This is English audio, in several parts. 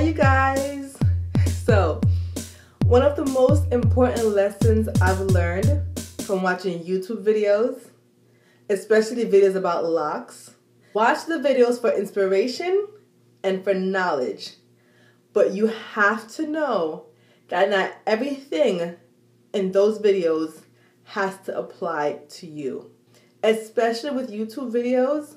you guys. So, one of the most important lessons I've learned from watching YouTube videos, especially videos about locks, watch the videos for inspiration and for knowledge. But you have to know that not everything in those videos has to apply to you. Especially with YouTube videos,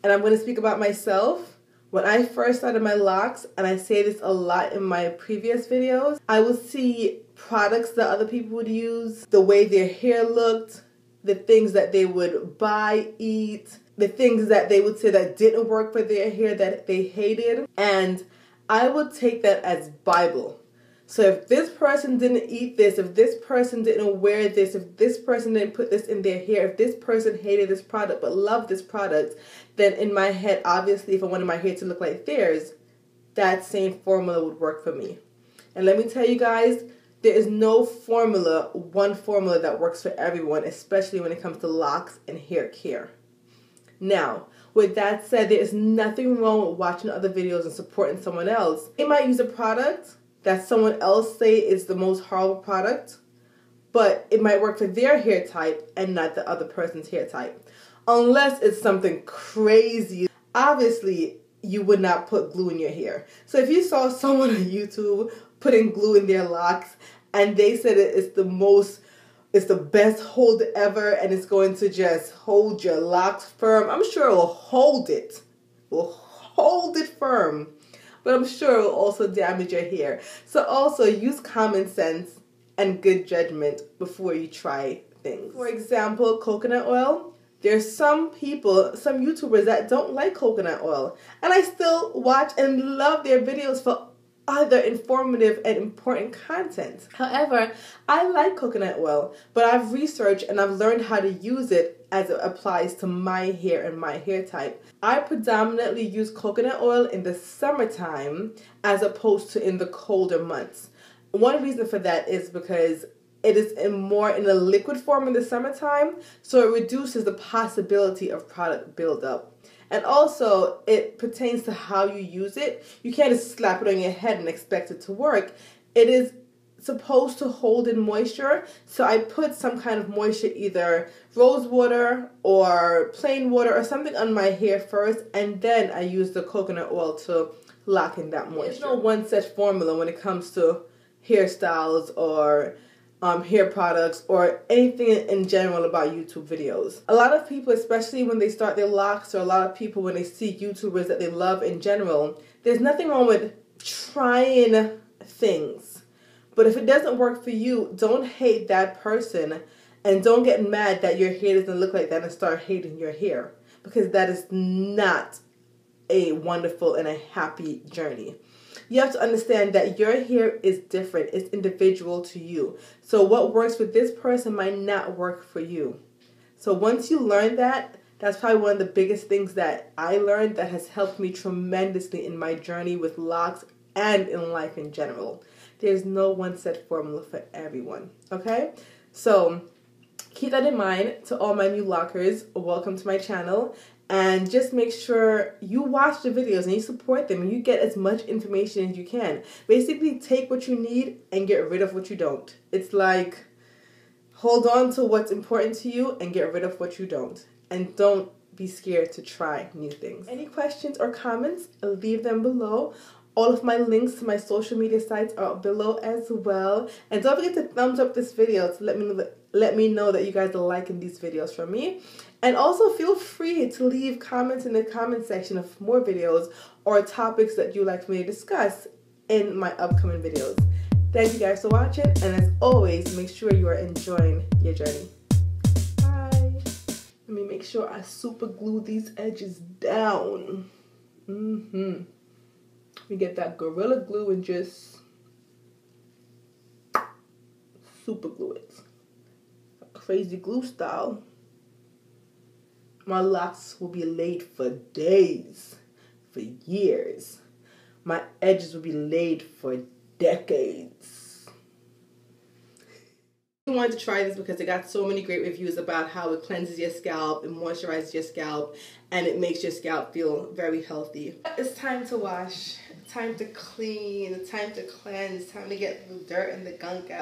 and I'm going to speak about myself. When I first started my locks, and I say this a lot in my previous videos, I would see products that other people would use, the way their hair looked, the things that they would buy, eat, the things that they would say that didn't work for their hair that they hated, and I would take that as Bible. So if this person didn't eat this, if this person didn't wear this, if this person didn't put this in their hair, if this person hated this product but loved this product, then in my head, obviously, if I wanted my hair to look like theirs, that same formula would work for me. And let me tell you guys, there is no formula, one formula that works for everyone, especially when it comes to locks and hair care. Now, with that said, there is nothing wrong with watching other videos and supporting someone else. They might use a product that someone else say is the most horrible product, but it might work for their hair type and not the other person's hair type. Unless it's something crazy. Obviously, you would not put glue in your hair. So if you saw someone on YouTube putting glue in their locks and they said it's the best hold ever and it's going to just hold your locks firm, I'm sure it will hold it. It will hold it firm. But I'm sure it will also damage your hair. So also use common sense and good judgment before you try things. For example, coconut oil. There's some people, some YouTubers that don't like coconut oil. And I still watch and love their videos for other informative and important content. However, I like coconut oil, but I've researched and I've learned how to use it as it applies to my hair and my hair type. I predominantly use coconut oil in the summertime as opposed to in the colder months. One reason for that is because it is more in a liquid form in the summertime, so it reduces the possibility of product buildup. And also, it pertains to how you use it. You can't just slap it on your head and expect it to work. It is supposed to hold in moisture, so I put some kind of moisture, either rose water or plain water or something on my hair first, and then I use the coconut oil to lock in that moisture. There's no one set formula when it comes to hairstyles or hair products or anything in general about YouTube videos. A lot of people, especially when they start their locks, or a lot of people when they see YouTubers that they love in general, there's nothing wrong with trying things. But if it doesn't work for you, don't hate that person and don't get mad that your hair doesn't look like that and start hating your hair, because that is not a wonderful and a happy journey. You have to understand that your hair is different. It's individual to you. So what works for this person might not work for you. So once you learn that, that's probably one of the biggest things that I learned that has helped me tremendously in my journey with locks and in life in general. There's no one set formula for everyone, okay? So keep that in mind. To all my new lockers, welcome to my channel. And just make sure you watch the videos and you support them and you get as much information as you can. Basically, take what you need and get rid of what you don't. It's like, hold on to what's important to you and get rid of what you don't. And don't be scared to try new things. Any questions or comments, leave them below. All of my links to my social media sites are below as well. And don't forget to thumbs up this video to let me know that you guys are liking these videos from me. And also feel free to leave comments in the comment section of more videos or topics that you'd like me to discuss in my upcoming videos. Thank you guys for watching, and as always, make sure you are enjoying your journey. Bye. Let me make sure I super glue these edges down. We get that Gorilla Glue and just super glue it. Crazy glue style. My locks will be laid for days, for years. My edges will be laid for decades. I wanted to try this because it got so many great reviews about how it cleanses your scalp and moisturizes your scalp and it makes your scalp feel very healthy. It's time to wash, time to clean, time to cleanse, time to get the dirt and the gunk out.